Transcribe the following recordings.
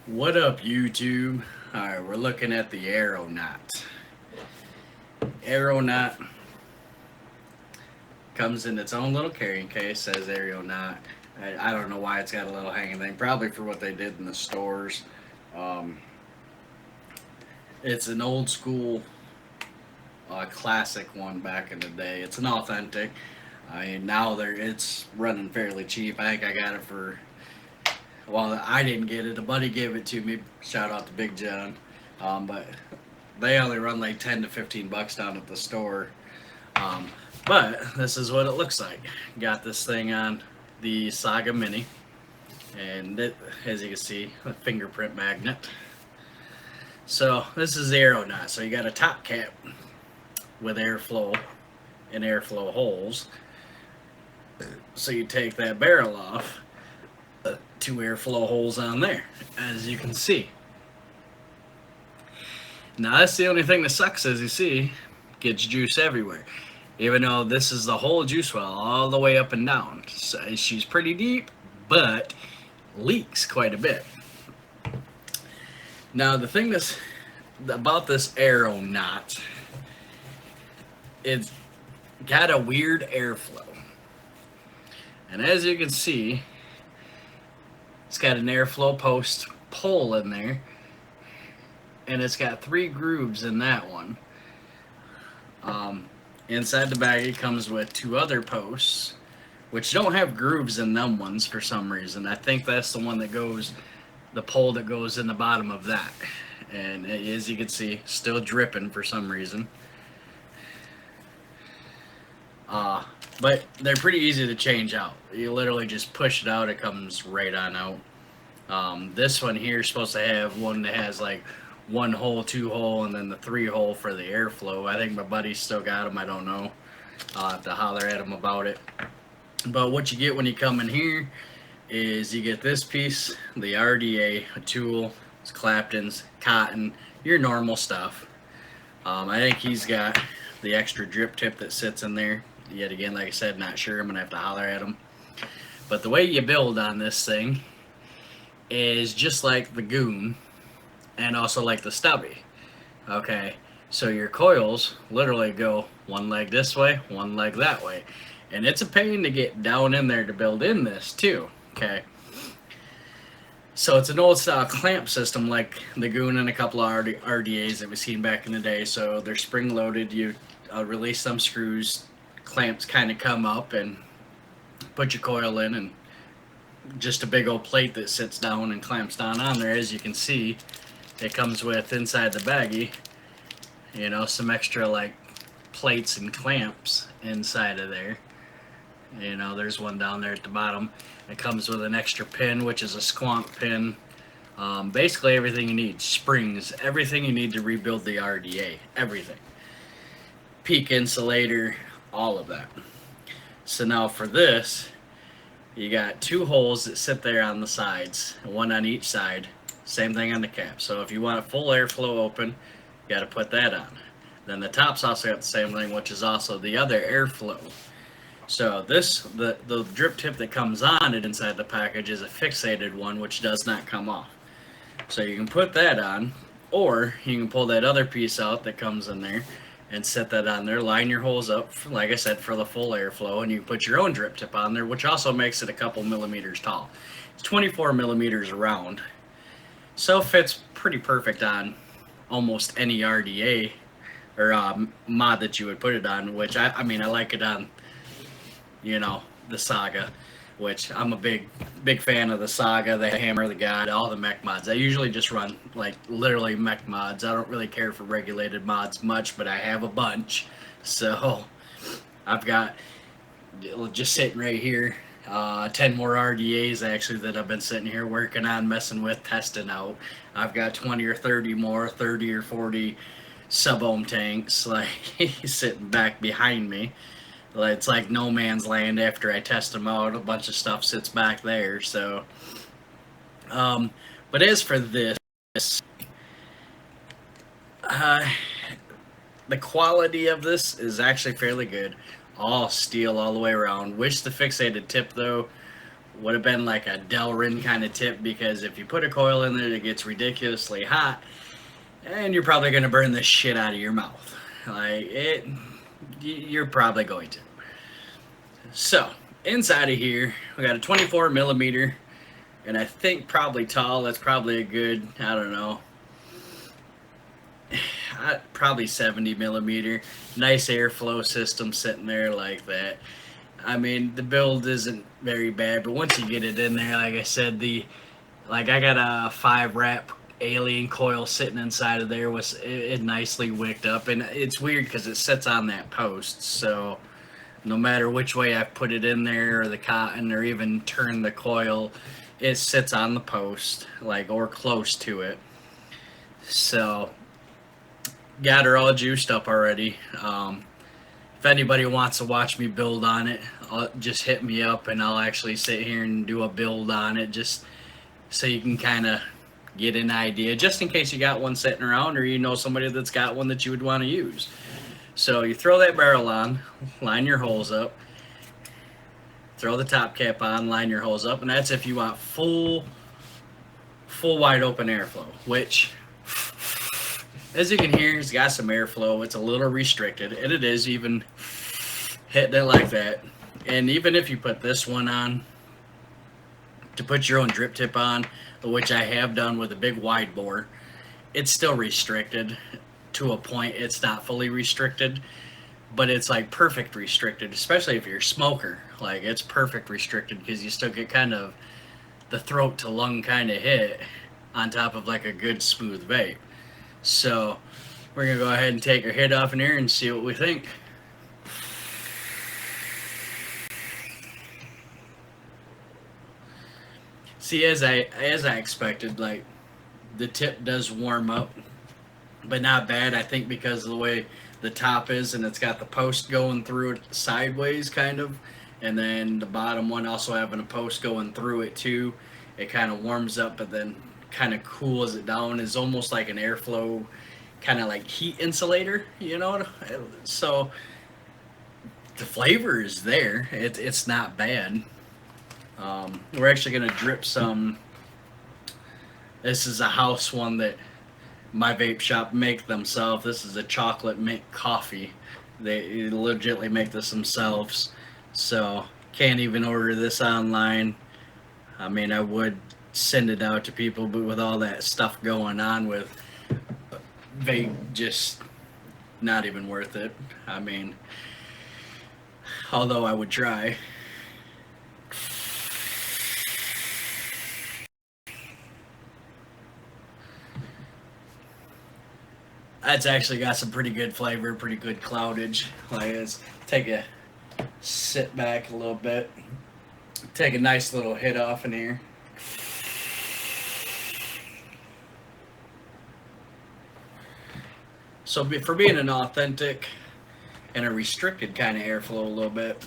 What up, YouTube? Alright, we're looking at the aeronaut. Aeronaut comes in its own little carrying case, says aeronaut. I don't know why it's got a little hanging thing, probably for what they did in the stores. Um, it's an old school, classic one back in the day. It's an authentic. I mean, now it's running fairly cheap. I think I got it for, well, I didn't get it. A buddy gave it to me. Shout out to Big John. But they only run like 10 to 15 bucks down at the store. Um, but this is what it looks like. Got this thing on the Saga Mini, and as you can see, a fingerprint magnet. So this is the aeronaut. So you got a top cap with airflow and airflow holes. So you take that barrel off, two airflow holes on there, as you can see. Now that's the only thing that sucks, as you see, gets juice everywhere. Even though this is the whole juice well all the way up and down. So she's pretty deep, but leaks quite a bit. Now the thing that's about this aeronaut, it's got a weird airflow. And as you can see, it's got an airflow post pole in there. And it's got 3 grooves in that one. Inside the bag, it comes with 2 other posts, which don't have grooves in them ones for some reason. I think that's the one that goes, the pole that goes in the bottom of that. And as you can see, still dripping for some reason. But they're pretty easy to change out. You literally just push it out, it comes right on out. This one here is supposed to have one that has like 1 hole, 2 hole, and then the 3 hole for the airflow. I think my buddy's still got them. I don't know. I'll have to holler at him about it. But what you get when you come in here is you get this piece, the RDA, a tool, it's Clapton's, cotton, your normal stuff. I think he's got the extra drip tip that sits in there. Yet again, like I said, not sure. I'm going to have to holler at him. But the way you build on this thing is just like the Goon, and also like the Stubby. Okay, so your coils literally go one leg this way, one leg that way. And it's a pain to get down in there to build in this too, okay? So it's an old style clamp system like the Goon and a couple of RDAs that we've seen back in the day. So they're spring loaded, you release some screws, clamps kind of come up and put your coil in, and just a big old plate that sits down and clamps down on there. As you can see, it comes with, inside the baggie, you know, some extra like plates and clamps inside of there. You know, there's one down there at the bottom. It comes with an extra pin, which is a squonk pin. Basically everything you need, springs, everything you need to rebuild the RDA, everything. Peak insulator, all of that. So now for this, you got 2 holes that sit there on the sides, one on each side. Same thing on the cap. So if you want a full airflow open, you got to put that on. Then the top's also got the same thing, which is also the other airflow. So this, the drip tip that comes on it inside the package is a fixated one, which does not come off. So you can put that on, or you can pull that other piece out that comes in there and set that on there, line your holes up, like I said, for the full airflow, and you can put your own drip tip on there, which also makes it a couple millimeters tall. It's 24 millimeters around, so it fits pretty perfect on almost any RDA or mod that you would put it on, which I mean, I like it on, you know, the Saga, which I'm a big fan of the Saga, the Hammer, the God, all the mech mods. I usually just run like literally mech mods. I don't really care for regulated mods much, but I have a bunch. So I've got, just sitting right here, 10 more RDAs actually that I've been sitting here working on, messing with, testing out. I've got 20 or 30 more, 30 or 40 sub-ohm tanks like sitting back behind me. It's like no man's land after I test them out. A bunch of stuff sits back there. So, but as for this, the quality of this is actually fairly good. All steel all the way around. Wish the fixated tip though would have been like a Delrin kind of tip, because if you put a coil in there, it gets ridiculously hot, and you're probably going to burn the shit out of your mouth. Like it, you're probably going to. So inside of here, we got a 24 millimeter, and I think probably tall. That's probably a good, I don't know, probably 70 millimeter. Nice airflow system sitting there like that. I mean, the build isn't very bad, but once you get it in there, like I said, I got a 5 wrap alien coil sitting inside of there, was it nicely wicked up, and it's weird because it sits on that post, so no matter which way I put it in there, or the cotton, or even turn the coil, it sits on the post, like, or close to it. So got her all juiced up already. If anybody wants to watch me build on it, just hit me up, and I'll actually sit here and do a build on it, just so you can kind of get an idea, just in case you got one sitting around, or you know somebody that's got one that you would want to use. So you throw that barrel on, line your holes up, throw the top cap on, line your holes up, and that's if you want full wide open airflow, which, as you can hear, it's got some airflow. It's a little restricted, and it is even hitting it like that. And even if you put this one on, to put your own drip tip on, which I have done with a big wide bore, it's still restricted to a point. It's not fully restricted, but it's like perfect restricted, especially if you're a smoker. Like, it's perfect restricted, because you still get kind of the throat to lung kind of hit on top of like a good smooth vape. So we're gonna go ahead and take our hit off in here and see what we think. See, as I expected, like, the tip does warm up, but not bad. I think because of the way the top is, and it's got the post going through it sideways kind of, and then the bottom one also having a post going through it too. It kind of warms up, but then kind of cools it down. It's almost like an airflow, kind of like heat insulator, you know. So the flavor is there. It's not bad. We're actually gonna drip some. This is a house one that my vape shop make themselves. This is a chocolate mint coffee. They legitimately make this themselves. So can't even order this online. I mean, I would send it out to people, but with all that stuff going on with vape, just not even worth it. I mean, although I would try. That's actually got some pretty good flavor, pretty good cloudage. Like, let's take a sit back a little bit, take a nice little hit off in here. So for being an authentic and a restricted kind of airflow a little bit,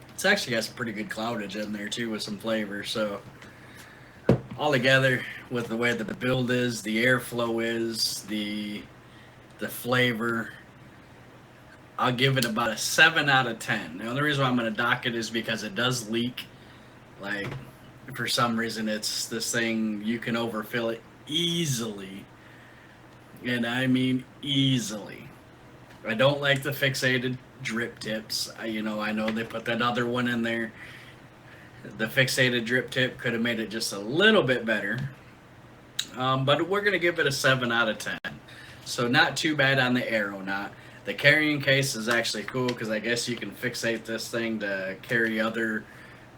it's actually got some pretty good cloudage in there too, with some flavor. So all together, with the way that the build is, the airflow is, the flavor, I'll give it about a 7 out of 10. The only reason why I'm going to dock it is because it does leak. Like, for some reason, it's this thing, you can overfill it easily. And I mean easily. I don't like the fixated drip tips. I know they put that other one in there. The fixated drip tip could have made it just a little bit better. But we're going to give it a 7 out of 10. So not too bad on the aeronaut. The carrying case is actually cool, because I guess you can fixate this thing to carry other,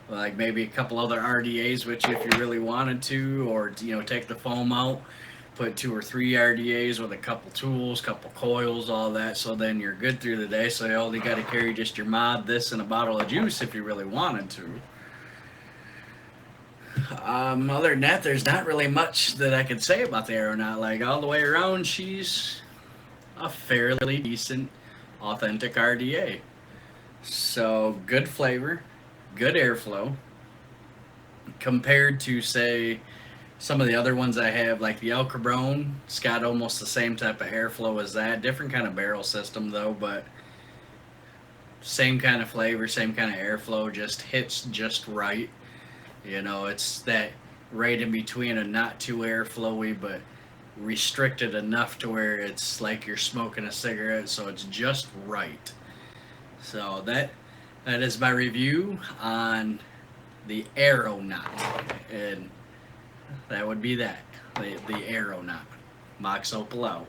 like maybe a couple other RDAs with you if you really wanted to, or take the foam out, put 2 or 3 RDAs with a couple tools, couple coils, all that. So then you're good through the day. So you only got to carry just your mod, this, and a bottle of juice if you really wanted to. Other than that, there's not really much that I could say about the aeronaut. Like, all the way around, she's a fairly decent, authentic RDA. So good flavor, good airflow. Compared to, say, some of the other ones I have, like the El Cabrón, it's got almost the same type of airflow as that. Different kind of barrel system though, but same kind of flavor, same kind of airflow, just hits just right. You know, it's that right in between a not too airflowy, but restricted enough to where it's like you're smoking a cigarette, so it's just right. So that is my review on the aeronaut, and that would be that the aeronaut. Mox Opal out.